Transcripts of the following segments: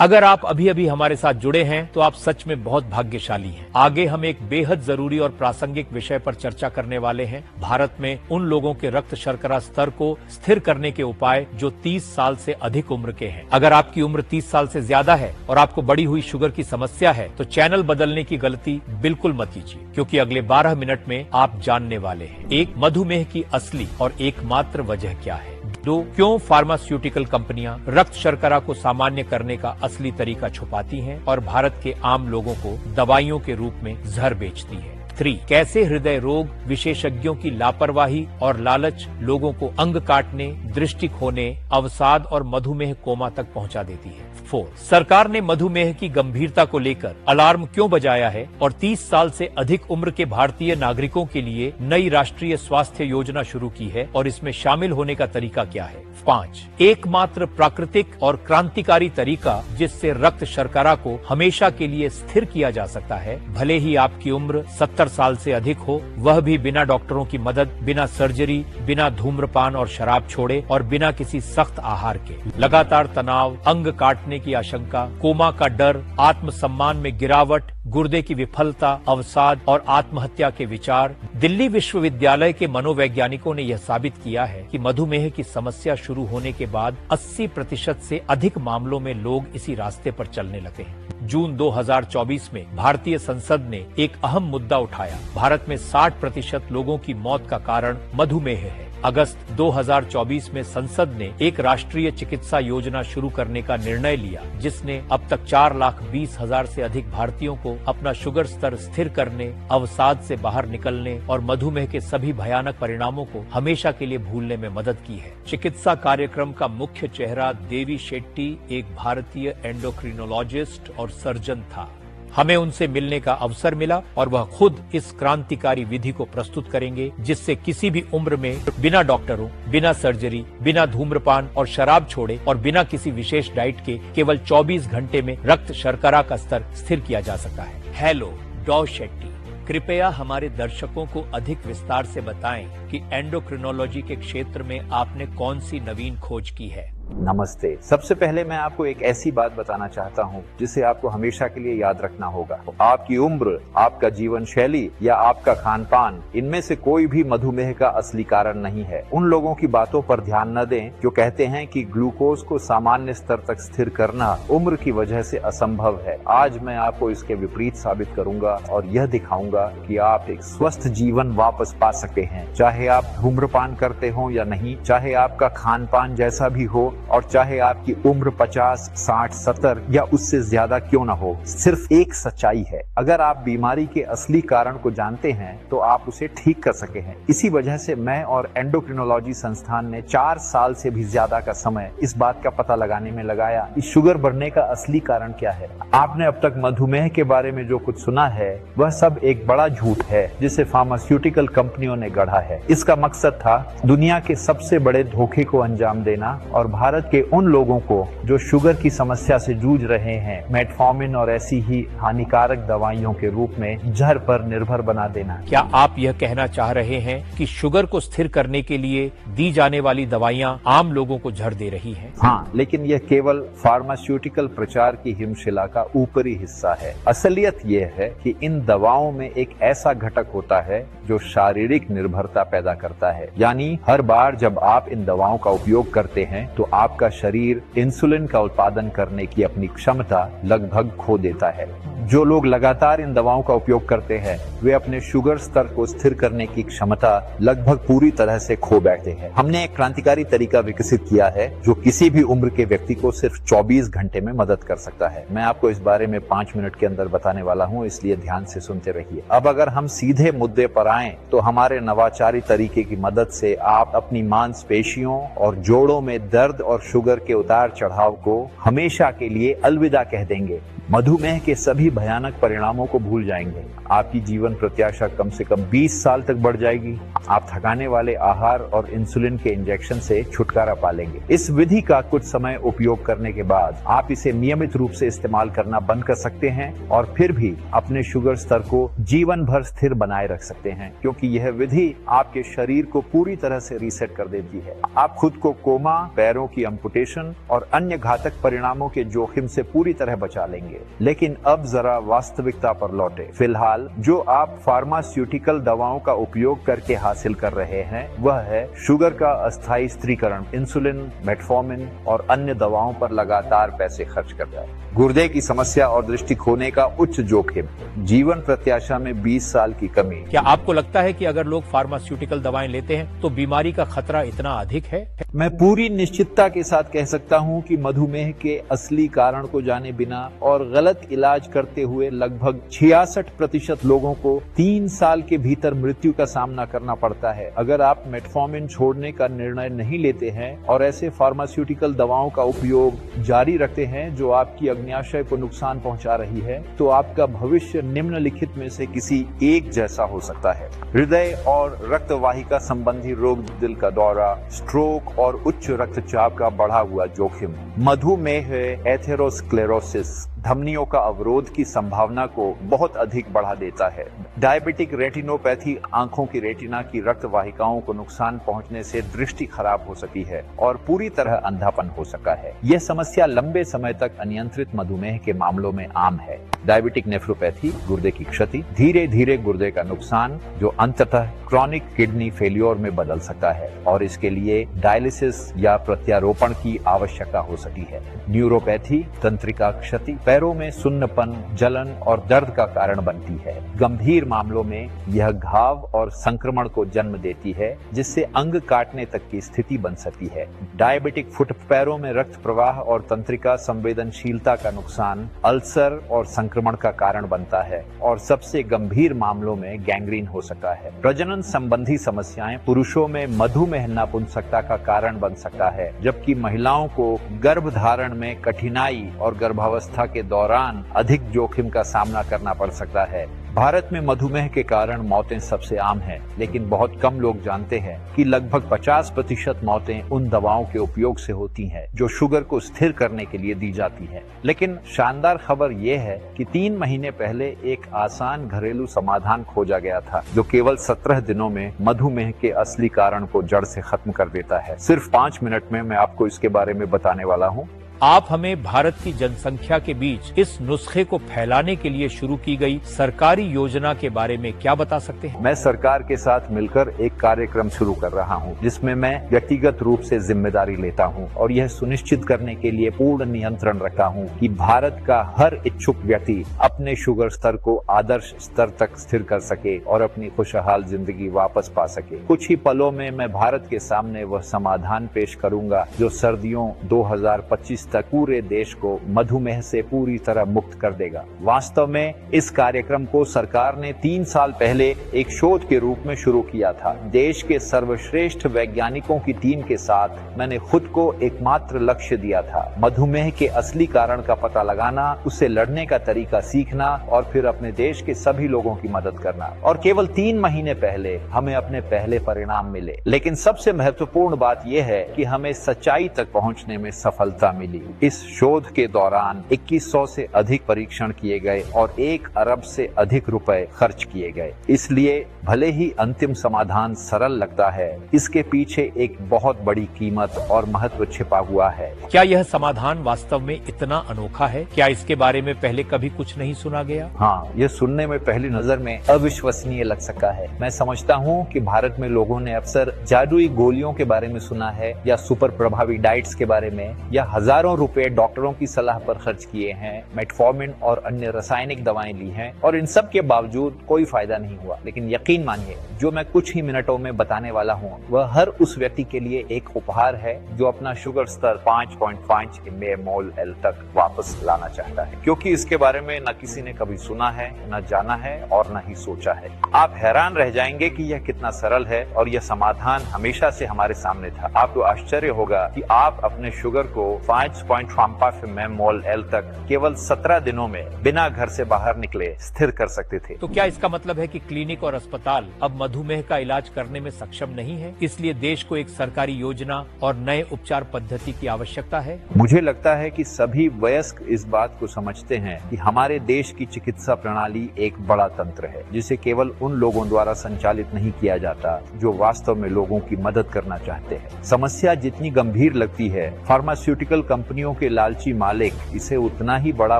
अगर आप अभी अभी हमारे साथ जुड़े हैं तो आप सच में बहुत भाग्यशाली हैं। आगे हम एक बेहद जरूरी और प्रासंगिक विषय पर चर्चा करने वाले हैं। भारत में उन लोगों के रक्त शर्करा स्तर को स्थिर करने के उपाय जो 30 साल से अधिक उम्र के हैं। अगर आपकी उम्र 30 साल से ज्यादा है और आपको बढ़ी हुई शुगर की समस्या है तो चैनल बदलने की गलती बिल्कुल मत कीजिए, क्योंकि अगले 12 मिनट में आप जानने वाले हैं एक मधुमेह की असली और एकमात्र वजह क्या है। 2, क्यों फार्मास्यूटिकल कंपनियां रक्त शर्करा को सामान्य करने का असली तरीका छुपाती हैं और भारत के आम लोगों को दवाइयों के रूप में जहर बेचती है। 3, कैसे हृदय रोग विशेषज्ञों की लापरवाही और लालच लोगों को अंग काटने, दृष्टि खोने, अवसाद और मधुमेह कोमा तक पहुंचा देती है। 4, सरकार ने मधुमेह की गंभीरता को लेकर अलार्म क्यों बजाया है और 30 साल से अधिक उम्र के भारतीय नागरिकों के लिए नई राष्ट्रीय स्वास्थ्य योजना शुरू की है और इसमें शामिल होने का तरीका क्या है। 5, एकमात्र प्राकृतिक और क्रांतिकारी तरीका जिससे रक्त शर्करा को हमेशा के लिए स्थिर किया जा सकता है, भले ही आपकी उम्र 70 साल से अधिक हो, वह भी बिना डॉक्टरों की मदद, बिना सर्जरी, बिना धूम्रपान और शराब छोड़े और बिना किसी सख्त आहार के। लगातार तनाव, अंग काटने की आशंका, कोमा का डर, आत्मसम्मान में गिरावट, गुर्दे की विफलता, अवसाद और आत्महत्या के विचार। दिल्ली विश्वविद्यालय के मनोवैज्ञानिकों ने यह साबित किया है कि मधुमेह की समस्या शुरू होने के बाद 80% से अधिक मामलों में लोग इसी रास्ते पर चलने लगे हैं। जून 2024 में भारतीय संसद ने एक अहम मुद्दा उठाया। भारत में 60% लोगों की मौत का कारण मधुमेह है। अगस्त 2024 में संसद ने एक राष्ट्रीय चिकित्सा योजना शुरू करने का निर्णय लिया, जिसने अब तक 4,20,000 से अधिक भारतीयों को अपना शुगर स्तर स्थिर करने, अवसाद से बाहर निकलने और मधुमेह के सभी भयानक परिणामों को हमेशा के लिए भूलने में मदद की है। चिकित्सा कार्यक्रम का मुख्य चेहरा देवी शेट्टी एक भारतीय एंडोक्रिनोलॉजिस्ट और सर्जन था। हमें उनसे मिलने का अवसर मिला और वह खुद इस क्रांतिकारी विधि को प्रस्तुत करेंगे, जिससे किसी भी उम्र में बिना डॉक्टरों, बिना सर्जरी, बिना धूम्रपान और शराब छोड़े और बिना किसी विशेष डाइट के केवल 24 घंटे में रक्त शर्करा का स्तर स्थिर किया जा सकता है। हेलो डॉ शेट्टी, कृपया हमारे दर्शकों को अधिक विस्तार से बताएं कि एंडोक्रिनोलॉजी के क्षेत्र में आपने कौन सी नवीन खोज की है। नमस्ते। सबसे पहले मैं आपको एक ऐसी बात बताना चाहता हूं जिसे आपको हमेशा के लिए याद रखना होगा। आपकी उम्र, आपका जीवन शैली या आपका खान पान, इनमें से कोई भी मधुमेह का असली कारण नहीं है। उन लोगों की बातों पर ध्यान न दें जो कहते हैं कि ग्लूकोज को सामान्य स्तर तक स्थिर करना उम्र की वजह से असंभव है। आज मैं आपको इसके विपरीत साबित करूंगा और यह दिखाऊंगा कि आप एक स्वस्थ जीवन वापस पा सकते हैं, चाहे आप धूम्रपान करते हो या नहीं, चाहे आपका खान पान जैसा भी हो और चाहे आपकी उम्र 50, 60, 70 या उससे ज्यादा क्यों ना हो। सिर्फ एक सच्चाई है, अगर आप बीमारी के असली कारण को जानते हैं तो आप उसे ठीक कर सके हैं। इसी वजह से मैं और एंडोक्रिनोलॉजी संस्थान ने 4 साल से भी ज्यादा का समय इस बात का पता लगाने में लगाया कि शुगर बढ़ने का असली कारण क्या है। आपने अब तक मधुमेह के बारे में जो कुछ सुना है वह सब एक बड़ा झूठ है जिसे फार्मास्यूटिकल कंपनियों ने गढ़ा है। इसका मकसद था दुनिया के सबसे बड़े धोखे को अंजाम देना और भारत के उन लोगों को जो शुगर की समस्या से जूझ रहे हैं मेटफॉर्मिन और ऐसी ही हानिकारक दवाइयों के रूप में जहर पर निर्भर बना देना। क्या आप यह कहना चाह रहे हैं कि शुगर को स्थिर करने के लिए दी जाने वाली दवाइयां आम लोगों को जहर दे रही हैं? हाँ, लेकिन यह केवल फार्मास्यूटिकल प्रचार की हिमशिला का ऊपरी हिस्सा है। असलियत यह है कि इन दवाओं में एक ऐसा घटक होता है जो शारीरिक निर्भरता पैदा करता है। यानी हर बार जब आप इन दवाओं का उपयोग करते हैं तो आपका शरीर इंसुलिन का उत्पादन करने की अपनी क्षमता लगभग खो देता है। जो लोग लगातार इन दवाओं का उपयोग करते हैं वे अपने शुगर स्तर को स्थिर करने की क्षमता लगभग पूरी तरह से खो बैठते हैं। हमने एक क्रांतिकारी तरीका विकसित किया है जो किसी भी उम्र के व्यक्ति को सिर्फ 24 घंटे में मदद कर सकता है। मैं आपको इस बारे में 5 मिनट के अंदर बताने वाला हूँ, इसलिए ध्यान से सुनते रहिए। अब अगर हम सीधे मुद्दे पर आएं तो हमारे नवाचारी तरीके की मदद से आप अपनी मांसपेशियों और जोड़ों में दर्द और शुगर के उतार चढ़ाव को हमेशा के लिए अलविदा कह देंगे। मधुमेह के सभी भयानक परिणामों को भूल जाएंगे। आपकी जीवन प्रत्याशा कम से कम 20 साल तक बढ़ जाएगी। आप थकाने वाले आहार और इंसुलिन के इंजेक्शन से छुटकारा पा लेंगे। इस विधि का कुछ समय उपयोग करने के बाद आप इसे नियमित रूप से इस्तेमाल करना बंद कर सकते हैं और फिर भी अपने शुगर स्तर को जीवन भर स्थिर बनाए रख सकते हैं, क्योंकि यह विधि आपके शरीर को पूरी तरह से रीसेट कर देती है। आप खुद को कोमा, पैरों की एम्पुटेशन और अन्य घातक परिणामों के जोखिम से पूरी तरह बचा लेंगे। लेकिन अब जरा वास्तविकता पर लौटे। फिलहाल जो आप फार्मास्यूटिकल दवाओं का उपयोग करके हासिल कर रहे हैं वह है शुगर का अस्थायी स्थिरीकरण। इंसुलिन, मेटफॉर्मिन और अन्य दवाओं पर लगातार पैसे खर्च कर रहा है। गुर्दे की समस्या और दृष्टि खोने का उच्च जोखिम, जीवन प्रत्याशा में 20 साल की कमी। क्या आपको लगता है कि अगर लोग फार्मास्यूटिकल दवाएं लेते हैं तो बीमारी का खतरा इतना अधिक है? मैं पूरी निश्चितता के साथ कह सकता हूं कि मधुमेह के असली कारण को जाने बिना और गलत इलाज करते हुए लगभग 66% लोगों को 3 साल के भीतर मृत्यु का सामना करना पड़ता है। अगर आप मेटफॉर्मिन छोड़ने का निर्णय नहीं लेते हैं और ऐसे फार्मास्यूटिकल दवाओं का उपयोग जारी रखते हैं जो आपकी अग्न्याशय को नुकसान पहुंचा रही है, तो आपका भविष्य निम्नलिखित में से किसी एक जैसा हो सकता है। हृदय और रक्तवाहिका संबंधी रोग, दिल का दौरा, स्ट्रोक और उच्च रक्तचाप का बढ़ा हुआ जोखिम। मधुमेह एथेरोस्क्लेरोसिस धमनियों का अवरोध की संभावना को बहुत अधिक बढ़ा देता है। डायबिटिक रेटिनोपैथी आंखों की रेटिना की रक्त वाहिकाओं को नुकसान पहुंचने से दृष्टि खराब हो सकी है और पूरी तरह अंधापन हो सका है। यह समस्या लंबे समय तक अनियंत्रित मधुमेह के मामलों में आम है। डायबिटिक नेफ्रोपैथी, गुर्दे की क्षति, धीरे धीरे गुर्दे का नुकसान जो अंततः क्रॉनिक किडनी फेल्योर में बदल सकता है और इसके लिए डायलिसिस या प्रत्यारोपण की आवश्यकता हो सकती है। न्यूरोपैथी, तंत्रिका क्षति, पैरों में सुन्नपन, जलन और दर्द का कारण बनती है। गंभीर मामलों में यह घाव और संक्रमण को जन्म देती है, जिससे अंग काटने तक की स्थिति बन सकती है। डायबिटिक फुट, पैरों में रक्त प्रवाह और तंत्रिका संवेदनशीलता का नुकसान अल्सर और संक्रमण का कारण बनता है और सबसे गंभीर मामलों में गैंग्रीन हो सकता है। प्रजनन संबंधी समस्याएं पुरुषों में मधुमेह नपुंसकता का कारण बन सकता है, जबकि महिलाओं को गर्भधारण में कठिनाई और गर्भावस्था के दौरान अधिक जोखिम का सामना करना पड़ सकता है। भारत में मधुमेह के कारण मौतें सबसे आम हैं, लेकिन बहुत कम लोग जानते हैं कि लगभग 50% मौतें उन दवाओं के उपयोग से होती हैं जो शुगर को स्थिर करने के लिए दी जाती हैं। लेकिन शानदार खबर यह है कि 3 महीने पहले एक आसान घरेलू समाधान खोजा गया था जो केवल 17 दिनों में मधुमेह के असली कारण को जड़ से खत्म कर देता है। सिर्फ 5 मिनट में मैं आपको इसके बारे में बताने वाला हूँ। आप हमें भारत की जनसंख्या के बीच इस नुस्खे को फैलाने के लिए शुरू की गई सरकारी योजना के बारे में क्या बता सकते हैं? मैं सरकार के साथ मिलकर एक कार्यक्रम शुरू कर रहा हूं, जिसमें मैं व्यक्तिगत रूप से जिम्मेदारी लेता हूं और यह सुनिश्चित करने के लिए पूर्ण नियंत्रण रखता हूं कि भारत का हर इच्छुक व्यक्ति अपने शुगर स्तर को आदर्श स्तर तक स्थिर कर सके और अपनी खुशहाल जिंदगी वापस पा सके। कुछ ही पलों में मैं भारत के सामने वह समाधान पेश करूंगा जो सर्दियों 2025 तक पूरे देश को मधुमेह से पूरी तरह मुक्त कर देगा। वास्तव में इस कार्यक्रम को सरकार ने 3 साल पहले एक शोध के रूप में शुरू किया था। देश के सर्वश्रेष्ठ वैज्ञानिकों की टीम के साथ मैंने खुद को एकमात्र लक्ष्य दिया था, मधुमेह के असली कारण का पता लगाना, उससे लड़ने का तरीका सीखना और फिर अपने देश के सभी लोगों की मदद करना। और केवल 3 महीने पहले हमें अपने पहले परिणाम मिले। लेकिन सबसे महत्वपूर्ण बात यह है कि हमें सच्चाई तक पहुंचने में सफलता मिली। इस शोध के दौरान 2100 से अधिक परीक्षण किए गए और 1 अरब से अधिक रुपए खर्च किए गए। इसलिए भले ही अंतिम समाधान सरल लगता है, इसके पीछे एक बहुत बड़ी कीमत और महत्व छिपा हुआ है। क्या यह समाधान वास्तव में इतना अनोखा है? क्या इसके बारे में पहले कभी कुछ नहीं सुना गया? हाँ, यह सुनने में पहली नजर में अविश्वसनीय लग सकता है। मैं समझता हूँ कि भारत में लोगों ने अक्सर जादुई गोलियों के बारे में सुना है या सुपर प्रभावी डाइट्स के बारे में, या हजारों रुपए डॉक्टरों की सलाह पर खर्च किए हैं, मेटफॉर्मिन और अन्य रासायनिक दवाएं ली हैं और इन सब के बावजूद कोई फायदा नहीं हुआ। लेकिन यकीन मानिए, जो मैं कुछ ही मिनटों में बताने वाला हूँ वह हर उस व्यक्ति के लिए एक उपहार है जो अपना शुगर स्तर 5.5 mmol तक वापस लाना चाहता है, क्योंकि इसके बारे में न किसी ने कभी सुना है, न जाना है और न ही सोचा है। आप हैरान रह जाएंगे कि यह कितना सरल है और यह समाधान हमेशा से हमारे सामने था। आपको आश्चर्य होगा कि आप अपने शुगर को 5 5.5 तक केवल 17 दिनों में बिना घर से बाहर निकले स्थिर कर सकते थे। तो क्या इसका मतलब है कि क्लिनिक और अस्पताल अब मधुमेह का इलाज करने में सक्षम नहीं है? इसलिए देश को एक सरकारी योजना और नए उपचार पद्धति की आवश्यकता है। मुझे लगता है कि सभी वयस्क इस बात को समझते हैं कि हमारे देश की चिकित्सा प्रणाली एक बड़ा तंत्र है जिसे केवल उन लोगों द्वारा संचालित नहीं किया जाता जो वास्तव में लोगों की मदद करना चाहते हैं। समस्या जितनी गंभीर लगती है, फार्मास्यूटिकल कंपनियों के लालची मालिक इसे उतना ही बड़ा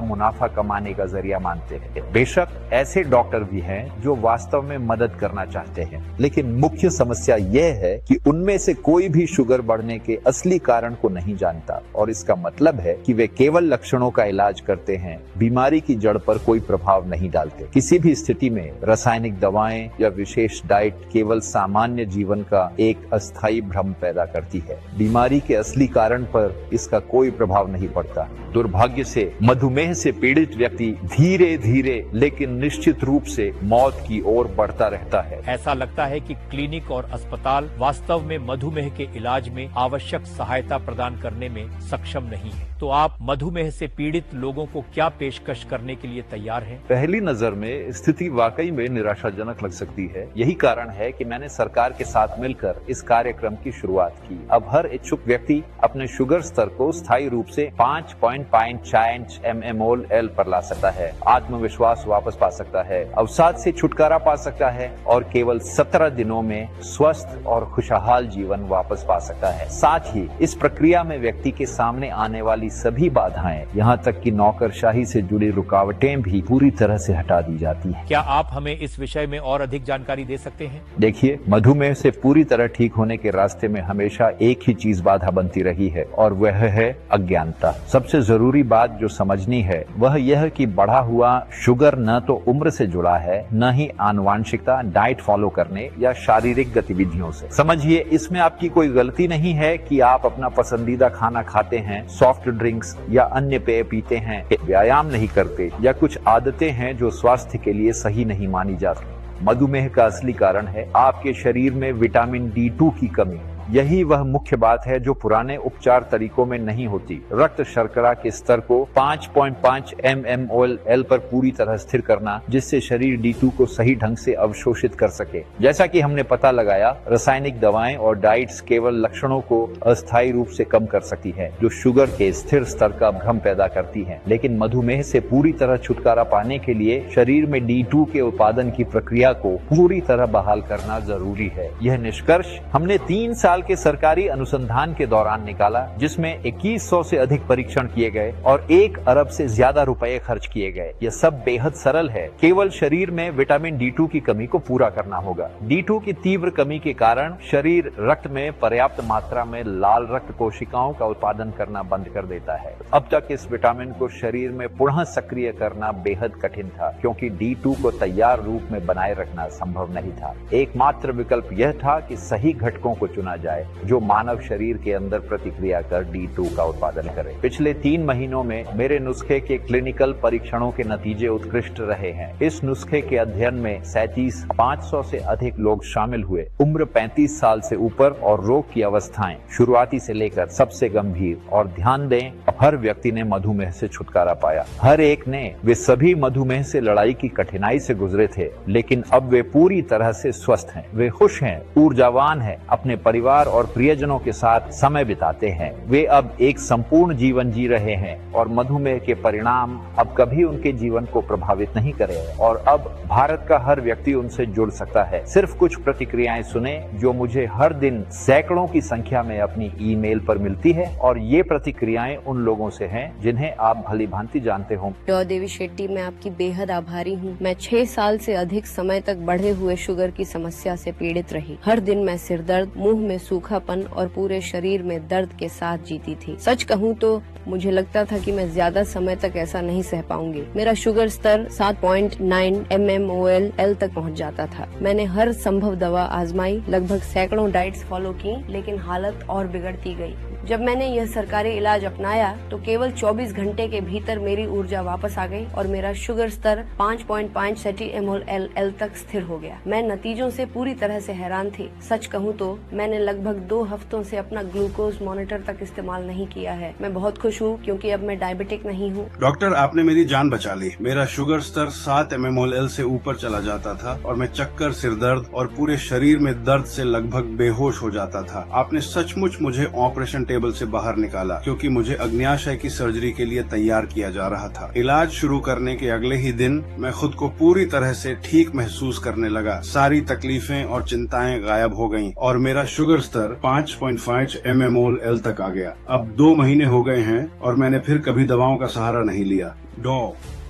मुनाफा कमाने का जरिया मानते हैं। बेशक ऐसे डॉक्टर भी हैं जो वास्तव में मदद करना चाहते हैं, लेकिन मुख्य समस्या यह है कि उनमें से कोई भी शुगर बढ़ने के असली कारण को नहीं जानता और इसका मतलब है कि वे केवल लक्षणों का इलाज करते हैं, बीमारी की जड़ पर कोई प्रभाव नहीं डालते। किसी भी स्थिति में रासायनिक दवाएं या विशेष डाइट केवल सामान्य जीवन का एक अस्थायी भ्रम पैदा करती है। बीमारी के असली कारण पर इसका कोई प्रभाव नहीं पड़ता। दुर्भाग्य से मधुमेह से पीड़ित व्यक्ति धीरे धीरे लेकिन निश्चित रूप से मौत की ओर बढ़ता रहता है। ऐसा लगता है कि क्लिनिक और अस्पताल वास्तव में मधुमेह के इलाज में आवश्यक सहायता प्रदान करने में सक्षम नहीं है। तो आप मधुमेह से पीड़ित लोगों को क्या पेशकश करने के लिए तैयार हैं? पहली नजर में स्थिति वाकई में निराशाजनक लग सकती है। यही कारण है कि मैंने सरकार के साथ मिलकर इस कार्यक्रम की शुरुआत की। अब हर इच्छुक व्यक्ति अपने शुगर स्तर को स्थायी रूप से 5.5 mmol पर ला सकता है, आत्मविश्वास वापस पा सकता है, अवसाद से छुटकारा पा सकता है और केवल 17 दिनों में स्वस्थ और खुशहाल जीवन वापस पा सकता है। साथ ही इस प्रक्रिया में व्यक्ति के सामने आने वाली सभी बाधाएं, यहाँ तक कि नौकरशाही से जुड़ी रुकावटें भी पूरी तरह से हटा दी जाती हैं। क्या आप हमें इस विषय में और अधिक जानकारी दे सकते हैं? देखिए, मधुमेह से पूरी तरह ठीक होने के रास्ते में हमेशा एक ही चीज बाधा बनती रही है और वह है अज्ञानता। सबसे जरूरी बात जो समझनी है वह यह कि बढ़ा हुआ शुगर न तो उम्र से जुड़ा है, न ही आनुवांशिकता, डाइट फॉलो करने या शारीरिक गतिविधियों से। समझिए, इसमें आपकी कोई गलती नहीं है कि आप अपना पसंदीदा खाना खाते हैं, सॉफ्ट ड्रिंक्स या अन्य पेय पीते हैं, व्यायाम नहीं करते या कुछ आदतें हैं जो स्वास्थ्य के लिए सही नहीं मानी जाती। मधुमेह का असली कारण है आपके शरीर में विटामिन D2 की कमी। यही वह मुख्य बात है जो पुराने उपचार तरीकों में नहीं होती। रक्त शर्करा के स्तर को 5.5 mmol पर पूरी तरह स्थिर करना, जिससे शरीर D2 को सही ढंग से अवशोषित कर सके। जैसा कि हमने पता लगाया, रासायनिक दवाएं और डाइट्स केवल लक्षणों को अस्थायी रूप से कम कर सकती है, जो शुगर के स्थिर स्तर का भ्रम पैदा करती है। लेकिन मधुमेह से पूरी तरह छुटकारा पाने के लिए शरीर में D2 के उत्पादन की प्रक्रिया को पूरी तरह बहाल करना जरूरी है। यह निष्कर्ष हमने 3 साल के सरकारी अनुसंधान के दौरान निकाला, जिसमें 2100 से अधिक परीक्षण किए गए और 1 अरब से ज्यादा रुपए खर्च किए गए। यह सब बेहद सरल है। केवल शरीर में विटामिन D2 की कमी को पूरा करना होगा। D2 की तीव्र कमी के कारण शरीर रक्त में पर्याप्त मात्रा में लाल रक्त कोशिकाओं का उत्पादन करना बंद कर देता है। अब तक इस विटामिन को शरीर में पुनः सक्रिय करना बेहद कठिन था, क्योंकि D2 को तैयार रूप में बनाए रखना संभव नहीं था। एकमात्र विकल्प यह था कि सही घटकों को चुना जाए जो मानव शरीर के अंदर प्रतिक्रिया कर D2 का उत्पादन करे। पिछले 3 महीनों में मेरे नुस्खे के क्लिनिकल परीक्षणों के नतीजे उत्कृष्ट रहे हैं। इस नुस्खे के अध्ययन में 500 से अधिक लोग शामिल हुए। उम्र 35 साल से ऊपर और रोग की अवस्थाएं शुरुआती से लेकर सबसे गंभीर, और ध्यान दें, हर व्यक्ति ने मधुमेह से छुटकारा पाया। हर एक ने। वे सभी मधुमेह से लड़ाई की कठिनाई से गुजरे थे, लेकिन अब वे पूरी तरह से स्वस्थ हैं। वे खुश हैं, ऊर्जावान हैं, अपने परिवार और प्रियजनों के साथ समय बिताते हैं। वे अब एक संपूर्ण जीवन जी रहे हैं और मधुमेह के परिणाम अब कभी उनके जीवन को प्रभावित नहीं करेंगे। और अब भारत का हर व्यक्ति उनसे जुड़ सकता है। सिर्फ कुछ प्रतिक्रियाएं सुने जो मुझे हर दिन सैकड़ों की संख्या में अपनी ईमेल पर मिलती है, और ये प्रतिक्रियाएं उन लोगों से हैं जिन्हें आप भली भांति जानते हो। देवी शेट्टी, मैं आपकी बेहद आभारी हूँ। मैं 6 साल से अधिक समय तक बढ़े हुए शुगर की समस्या से पीड़ित रही। हर दिन मैं सिर दर्द, मुंह में सूखापन और पूरे शरीर में दर्द के साथ जीती थी। सच कहूँ तो मुझे लगता था कि मैं ज्यादा समय तक ऐसा नहीं सह पाऊंगी। मेरा शुगर स्तर 7.9 mmol तक पहुंच जाता था। मैंने हर संभव दवा आजमाई, लगभग सैकड़ों डाइट्स फॉलो की, लेकिन हालत और बिगड़ती गई। जब मैंने यह सरकारी इलाज अपनाया तो केवल 24 घंटे के भीतर मेरी ऊर्जा वापस आ गई और मेरा शुगर स्तर 5.5 mmol तक स्थिर हो गया। मैं नतीजों से पूरी तरह से हैरान थी। सच कहूँ तो मैंने लगभग 2 हफ्तों से अपना ग्लूकोज मॉनिटर तक इस्तेमाल नहीं किया है। मैं बहुत खुश हूँ क्योंकि अब मैं डायबिटिक नहीं हूँ। डॉक्टर, आपने मेरी जान बचा ली। मेरा शुगर स्तर 7 mmol से ऊपर चला जाता था और मैं चक्कर, सिरदर्द और पूरे शरीर में दर्द से लगभग बेहोश हो जाता था। आपने सचमुच मुझे ऑपरेशन टेबल से बाहर निकाला क्योंकि मुझे अग्न्याशय की सर्जरी के लिए तैयार किया जा रहा था। इलाज शुरू करने के अगले ही दिन मैं खुद को पूरी तरह से ठीक महसूस करने लगा। सारी तकलीफें और चिंताएं गायब हो गईं और मेरा शुगर स्तर 5.5 mmol तक आ गया। अब 2 महीने हो गए हैं और मैंने फिर कभी दवाओं का सहारा नहीं लिया।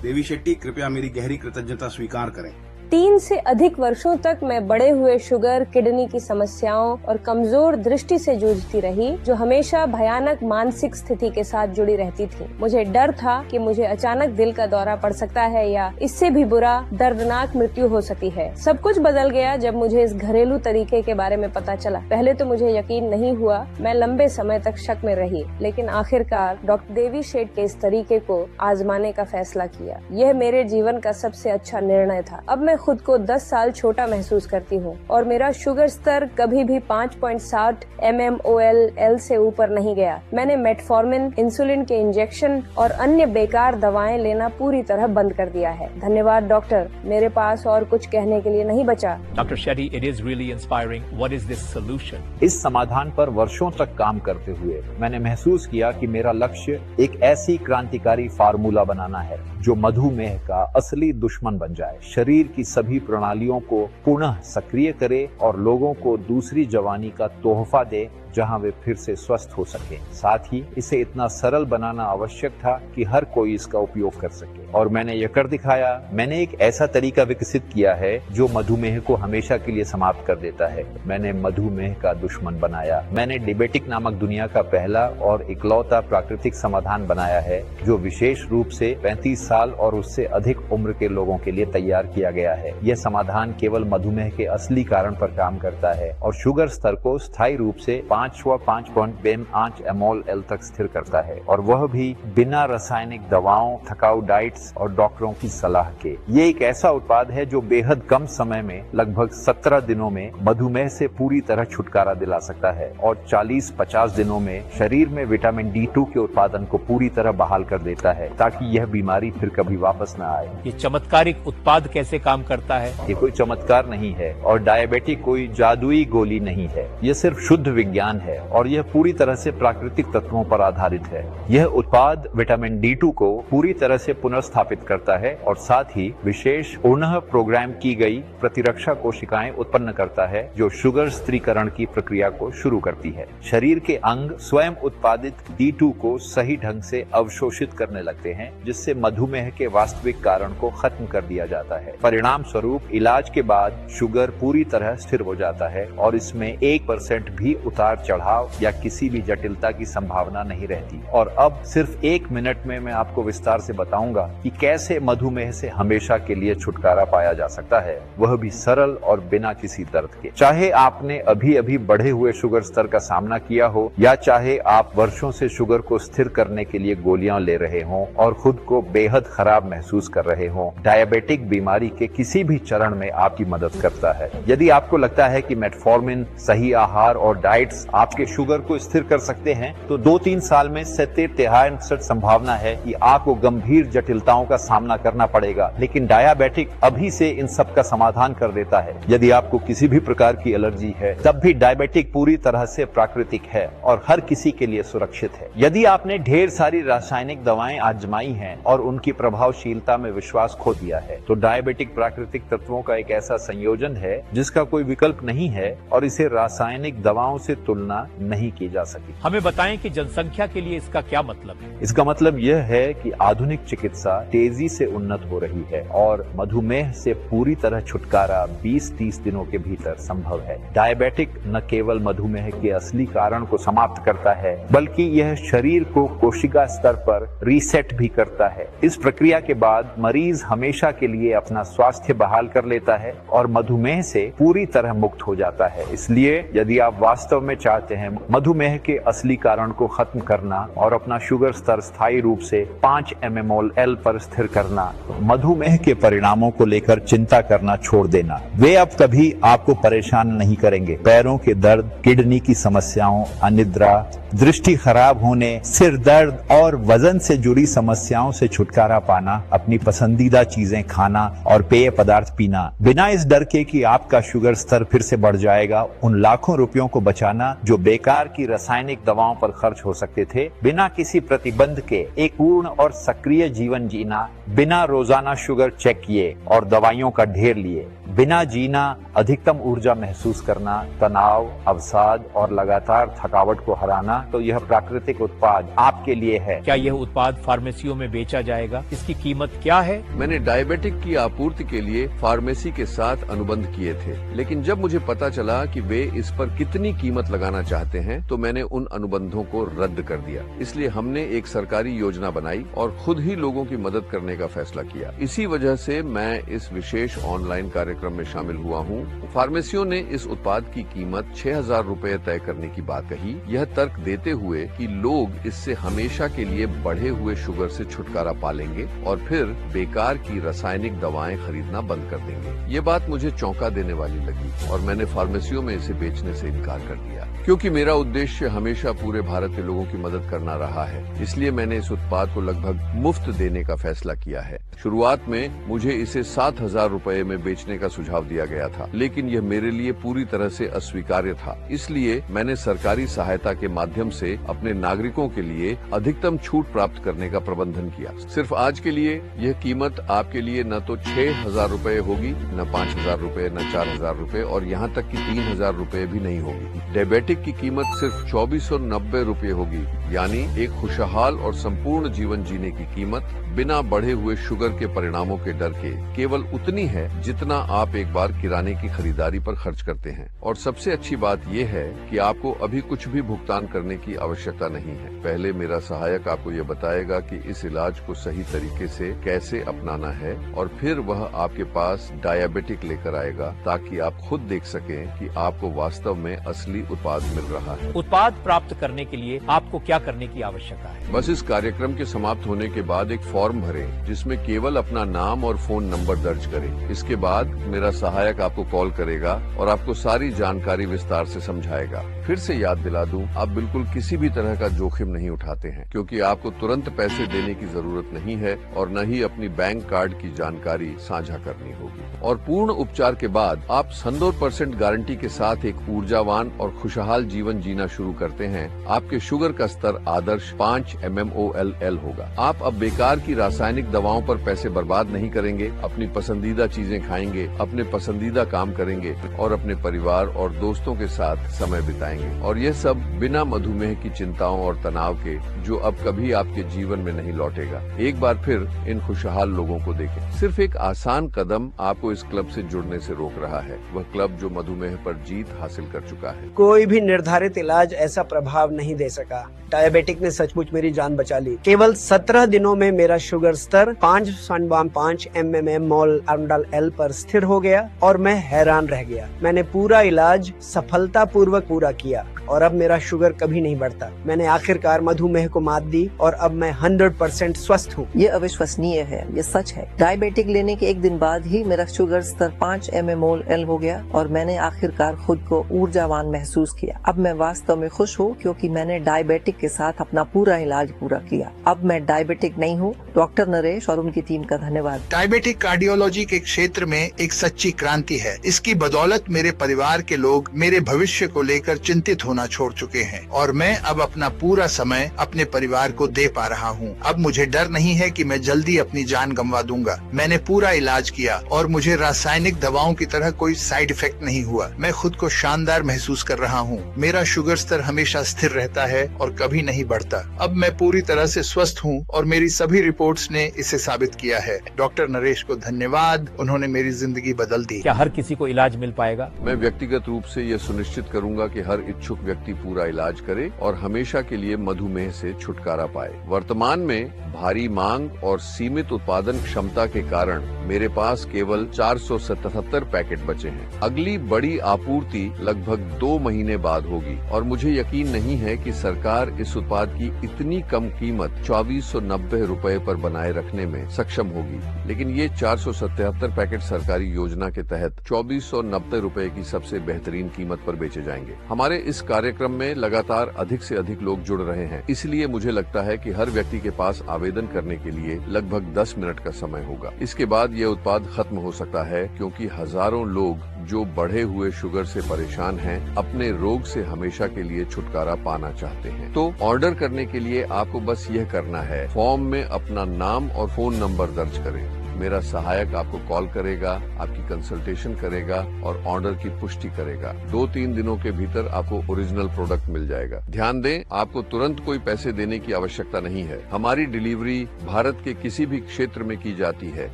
देवी शेट्टी, कृपया मेरी गहरी कृतज्ञता स्वीकार करें। 3 से अधिक वर्षों तक मैं बढ़े हुए शुगर, किडनी की समस्याओं और कमजोर दृष्टि से जूझती रही, जो हमेशा भयानक मानसिक स्थिति के साथ जुड़ी रहती थी। मुझे डर था कि मुझे अचानक दिल का दौरा पड़ सकता है या इससे भी बुरा दर्दनाक मृत्यु हो सकती है। सब कुछ बदल गया जब मुझे इस घरेलू तरीके के बारे में पता चला। पहले तो मुझे यकीन नहीं हुआ। मैं लंबे समय तक शक में रही, लेकिन आखिरकार डॉक्टर देवी शेठ के इस तरीके को आजमाने का फैसला किया। यह मेरे जीवन का सबसे अच्छा निर्णय था। अब मैं खुद को 10 साल छोटा महसूस करती हूँ और मेरा शुगर स्तर कभी भी 5.7 mmol से ऊपर नहीं गया। मैंने मेटफॉर्मिन, इंसुलिन के इंजेक्शन और अन्य बेकार दवाएं लेना पूरी तरह बंद कर दिया है। धन्यवाद डॉक्टर, मेरे पास और कुछ कहने के लिए नहीं बचा। Doctor Shetty, it is really inspiring. What is this solution? इस समाधान पर वर्षों तक काम करते हुए मैंने महसूस किया कि मेरा लक्ष्य एक ऐसी क्रांतिकारी फार्मूला बनाना है जो मधुमेह का असली दुश्मन बन जाए, शरीर की सभी प्रणालियों को पुनः सक्रिय करे और लोगों को दूसरी जवानी का तोहफा दे जहां वे फिर से स्वस्थ हो सके। साथ ही इसे इतना सरल बनाना आवश्यक था कि हर कोई इसका उपयोग कर सके, और मैंने यह कर दिखाया। मैंने एक ऐसा तरीका विकसित किया है जो मधुमेह को हमेशा के लिए समाप्त कर देता है। मैंने मधुमेह का दुश्मन बनाया। मैंने डिबेटिक नामक दुनिया का पहला और इकलौता प्राकृतिक समाधान बनाया है जो विशेष रूप से 35 साल और उससे अधिक उम्र के लोगों के लिए तैयार किया गया है। यह समाधान केवल मधुमेह के असली कारण पर काम करता है और शुगर स्तर को स्थायी रूप से 5.5 mmol तक स्थिर करता है, और वह भी बिना रासायनिक दवाओं, थकाऊ डाइट्स और डॉक्टरों की सलाह के। ये एक ऐसा उत्पाद है जो बेहद कम समय में, लगभग 17 दिनों में मधुमेह से पूरी तरह छुटकारा दिला सकता है और 40-50 दिनों में शरीर में विटामिन D2 के उत्पादन को पूरी तरह बहाल कर देता है ताकि यह बीमारी फिर कभी वापस न आए। ये चमत्कारिक उत्पाद कैसे काम करता है? ये कोई चमत्कार नहीं है और डायबिटिक कोई जादुई गोली नहीं है। यह सिर्फ शुद्ध विज्ञान है और यह पूरी तरह से प्राकृतिक तत्वों पर आधारित है। यह उत्पाद विटामिन D2 को पूरी तरह से पुनर्स्थापित करता है और साथ ही विशेष पुनः प्रोग्राम की गई प्रतिरक्षा कोशिकाएं उत्पन्न करता है जो शुगर स्थिरीकरण की प्रक्रिया को शुरू करती है। शरीर के अंग स्वयं उत्पादित D2 को सही ढंग से अवशोषित करने लगते हैं, जिससे मधुमेह के वास्तविक कारण को खत्म कर दिया जाता है। परिणाम स्वरूप इलाज के बाद शुगर पूरी तरह स्थिर हो जाता है और इसमें 1% भी उतार चढ़ाव या किसी भी जटिलता की संभावना नहीं रहती। और अब सिर्फ 1 मिनट में मैं आपको विस्तार से बताऊंगा कि कैसे मधुमेह से हमेशा के लिए छुटकारा पाया जा सकता है, वह भी सरल और बिना किसी दर्द के। चाहे आपने अभी अभी बढ़े हुए शुगर स्तर का सामना किया हो या चाहे आप वर्षों से शुगर को स्थिर करने के लिए गोलियां ले रहे हों और खुद को बेहद खराब महसूस कर रहे हों, डायबिटिक बीमारी के किसी भी चरण में आपकी मदद करता है। यदि आपको लगता है कि मेटफॉर्मिन, सही आहार और डाइट्स आपके शुगर को स्थिर कर सकते हैं, तो 2-3 साल में 70-73% संभावना है कि आपको गंभीर जटिलताओं का सामना करना पड़ेगा, लेकिन डायबिटिक अभी से इन सब का समाधान कर देता है। यदि आपको किसी भी प्रकार की एलर्जी है, तब भी डायबिटिक पूरी तरह से प्राकृतिक है और हर किसी के लिए सुरक्षित है। यदि आपने ढेर सारी रासायनिक दवाएं आजमाई हैं और उनकी प्रभावशीलता में विश्वास खो दिया है, तो डायबिटिक प्राकृतिक तत्वों का एक ऐसा संयोजन है जिसका कोई विकल्प नहीं है और इसे रासायनिक दवाओं से तुलना नहीं की जा सकी। हमें बताएं कि जनसंख्या के लिए इसका क्या मतलब है? इसका मतलब यह है कि आधुनिक चिकित्सा तेजी से उन्नत हो रही है और मधुमेह से पूरी तरह छुटकारा 20-30 दिनों के भीतर संभव है। डायबिटिक न केवल मधुमेह के असली कारण को समाप्त करता है, बल्कि यह शरीर को कोशिका स्तर पर रीसेट भी करता है। इस प्रक्रिया के बाद मरीज हमेशा के लिए अपना स्वास्थ्य बहाल कर लेता है और मधुमेह से पूरी तरह मुक्त हो जाता है। इसलिए यदि आप वास्तव में चाहते हैं मधुमेह के असली कारण को खत्म करना और अपना शुगर स्तर स्थायी रूप से 5 mmol/L पर स्थिर करना, मधुमेह के परिणामों को लेकर चिंता करना छोड़ देना। वे अब कभी आपको परेशान नहीं करेंगे। पैरों के दर्द, किडनी की समस्याओं, अनिद्रा, दृष्टि खराब होने, सिर दर्द और वजन से जुड़ी समस्याओं से छुटकारा पाना, अपनी पसंदीदा चीजें खाना और पेय पदार्थ पीना, बिना इस डर के कि आपका शुगर स्तर फिर से बढ़ जाएगा, उन लाखों रुपयों को बचाना जो बेकार की रासायनिक दवाओं पर खर्च हो सकते थे, बिना किसी प्रतिबंध के एक पूर्ण और सक्रिय जीवन जीना, बिना रोजाना शुगर चेक किए और दवाइयों का ढेर लिए, बिना जीना, अधिकतम ऊर्जा महसूस करना, तनाव, अवसाद और लगातार थकावट को हराना, तो यह प्राकृतिक उत्पाद आपके लिए है। क्या यह उत्पाद फार्मेसियों में बेचा जाएगा? इसकी कीमत क्या है? मैंने डायबिटिक की आपूर्ति के लिए फार्मेसी के साथ अनुबंध किए थे, लेकिन जब मुझे पता चला कि वे इस पर कितनी कीमत लगाना चाहते हैं, तो मैंने उन अनुबंधों को रद्द कर दिया। इसलिए हमने एक सरकारी योजना बनाई और खुद ही लोगों की मदद करने का फैसला किया। इसी वजह से मैं इस विशेष ऑनलाइन कार्यक्रम में शामिल हुआ हूँ। फार्मेसियों ने इस उत्पाद की कीमत 6,000 रुपए तय करने की बात कही, यह तर्क देते हुए कि लोग इससे हमेशा के लिए बढ़े हुए शुगर से छुटकारा पा लेंगे और फिर बेकार की रासायनिक दवाएं खरीदना बंद कर देंगे। ये बात मुझे चौंका देने वाली लगी और मैंने फार्मेसियों में इसे बेचने से इनकार कर दिया, क्योंकि मेरा उद्देश्य हमेशा पूरे भारत के लोगों की मदद करना रहा है। इसलिए मैंने इस उत्पाद को लगभग मुफ्त देने का फैसला किया है। शुरुआत में मुझे इसे 7,000 रुपए में बेचने का सुझाव दिया गया था, लेकिन यह मेरे लिए पूरी तरह से अस्वीकार्य था। इसलिए मैंने सरकारी सहायता के माध्यम से अपने नागरिकों के लिए अधिकतम छूट प्राप्त करने का प्रबंधन किया। सिर्फ आज के लिए यह कीमत आपके लिए न तो 6,000 रुपए होगी, न 5,000 रुपए, न 4,000 रुपए और यहाँ तक कि 3,000 रुपए भी नहीं होगी। डायबिटिक की कीमत सिर्फ 2,490 रुपए होगी, यानी एक खुशहाल और संपूर्ण जीवन जीने की कीमत बिना बढ़े हुए शुगर के परिणामों के डर के केवल उतनी है जितना आप एक बार किराने की खरीदारी पर खर्च करते हैं। और सबसे अच्छी बात यह है कि आपको अभी कुछ भी भुगतान करने की आवश्यकता नहीं है। पहले मेरा सहायक आपको यह बताएगा कि इस इलाज को सही तरीके से कैसे अपनाना है और फिर वह आपके पास डायबिटिक लेकर आएगा, ताकि आप खुद देख सकें कि आपको वास्तव में असली उत्पाद मिल रहा है। उत्पाद प्राप्त करने के लिए आपको क्या करने की आवश्यकता है? बस इस कार्यक्रम के समाप्त होने के बाद एक फॉर्म भरें, जिसमें केवल अपना नाम और फोन नंबर दर्ज करें। इसके बाद मेरा सहायक आपको कॉल करेगा और आपको सारी जानकारी विस्तार से समझाएगा। फिर से याद दिला दूं, आप बिल्कुल किसी भी तरह का जोखिम नहीं उठाते हैं, क्योंकि आपको तुरंत पैसे देने की जरूरत नहीं है और न ही अपनी बैंक कार्ड की जानकारी साझा करनी होगी। और पूर्ण उपचार के बाद आप 100% गारंटी के साथ एक ऊर्जावान और खुशहाल जीवन जीना शुरू करते हैं। आपके शुगर का स्तर आदर्श 5 mmol/L होगा। आप अब बेकार की रासायनिक दवाओं पर पैसे बर्बाद नहीं करेंगे, अपनी पसंदीदा चीजें खाएंगे, अपने पसंदीदा काम करेंगे और अपने परिवार और दोस्तों के साथ समय बिताएंगे। और यह सब बिना मधुमेह की चिंताओं और तनाव के, जो अब कभी आपके जीवन में नहीं लौटेगा। एक बार फिर इन खुशहाल लोगों को देखें। सिर्फ एक आसान कदम आपको इस क्लब से जुड़ने से रोक रहा है, वह क्लब जो मधुमेह पर जीत हासिल कर चुका है। कोई भी निर्धारित इलाज ऐसा प्रभाव नहीं दे सका। डायबिटिक ने सचमुच मेरी जान बचा ली। केवल 17 दिनों में मेरा शुगर स्तर 5.5 mmol/L पर स्थिर हो गया और मैं हैरान रह गया। मैंने पूरा इलाज सफलतापूर्वक पूरा किया और अब मेरा शुगर कभी नहीं बढ़ता। मैंने आखिरकार मधुमेह को मात दी और अब मैं 100% स्वस्थ हूँ। ये अविश्वसनीय है, ये सच है। डायबिटिक लेने के एक दिन बाद ही मेरा शुगर स्तर 5 mmol/L हो गया और मैंने आखिरकार खुद को ऊर्जावान महसूस किया। अब मैं वास्तव में खुश हूँ, क्योंकि मैंने डायबिटिक के साथ अपना पूरा इलाज पूरा किया। अब मैं डायबिटिक नहीं हूँ। डॉक्टर नरेश और उनकी टीम का धन्यवाद। डायबिटिक कार्डियोलॉजी के क्षेत्र में एक सच्ची क्रांति है। इसकी बदौलत मेरे परिवार के लोग मेरे भविष्य को लेकर चिंतित होना छोड़ चुके हैं और मैं अब अपना पूरा समय अपने परिवार को दे पा रहा हूँ। अब मुझे डर नहीं है कि मैं जल्दी अपनी जान गंवा दूंगा। मैंने पूरा इलाज किया और मुझे रासायनिक दवाओं की तरह कोई साइड इफेक्ट नहीं हुआ। मैं खुद को शानदार महसूस कर रहा हूँ। मेरा शुगर स्तर हमेशा स्थिर रहता है और कभी नहीं बढ़ता। अब मैं पूरी तरह से स्वस्थ हूँ और मेरी सभी रिपोर्ट्स ने इसे साबित किया है। डॉक्टर नरेश को धन्यवाद, उन्होंने मेरी जिंदगी बदल दी। क्या हर किसी को इलाज मिल पाएगा? मैं व्यक्तिगत रूप से यह सुनिश्चित करूंगा कि हर इच्छुक व्यक्ति पूरा इलाज करे और हमेशा के लिए मधुमेह से छुटकारा पाए। वर्तमान में भारी मांग और सीमित उत्पादन क्षमता के कारण मेरे पास केवल 477 पैकेट बचे हैं। अगली बड़ी आपूर्ति लगभग 2 महीने बाद होगी और मुझे यकीन नहीं है कि सरकार इस उत्पाद की इतनी कम कीमत 2490 रुपए पर बनाए रखने में सक्षम होगी। लेकिन ये 477 पैकेट सरकारी योजना के तहत 2490 रुपए की सबसे बेहतरीन कीमत पर बेचे जाएंगे। हमारे इस कार्यक्रम में लगातार अधिक से अधिक लोग जुड़ रहे हैं, इसलिए मुझे लगता है कि हर व्यक्ति के पास आवेदन करने के लिए लगभग 10 मिनट का समय होगा। इसके बाद ये उत्पाद खत्म हो सकता है, क्योंकि हजारों लोग जो बढ़े हुए शुगर से परेशान हैं, अपने रोग से हमेशा के लिए छुटकारा पाना चाहते हैं। तो ऑर्डर करने के लिए आपको बस यह करना है, फॉर्म में अपना नाम और फोन नंबर दर्ज करें। मेरा सहायक आपको कॉल करेगा, आपकी कंसल्टेशन करेगा और ऑर्डर की पुष्टि करेगा। 2-3 दिनों के भीतर आपको ओरिजिनल प्रोडक्ट मिल जाएगा। ध्यान दें, आपको तुरंत कोई पैसे देने की आवश्यकता नहीं है। हमारी डिलीवरी भारत के किसी भी क्षेत्र में की जाती है।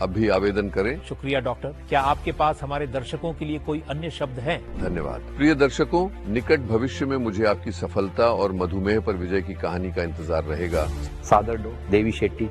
अभी आवेदन करें। शुक्रिया डॉक्टर। क्या आपके पास हमारे दर्शकों के लिए कोई अन्य शब्द है? धन्यवाद। प्रिय दर्शकों, निकट भविष्य में मुझे आपकी सफलता और मधुमेह पर विजय की कहानी का इंतजार रहेगा। सादर डो देवी शेट्टी।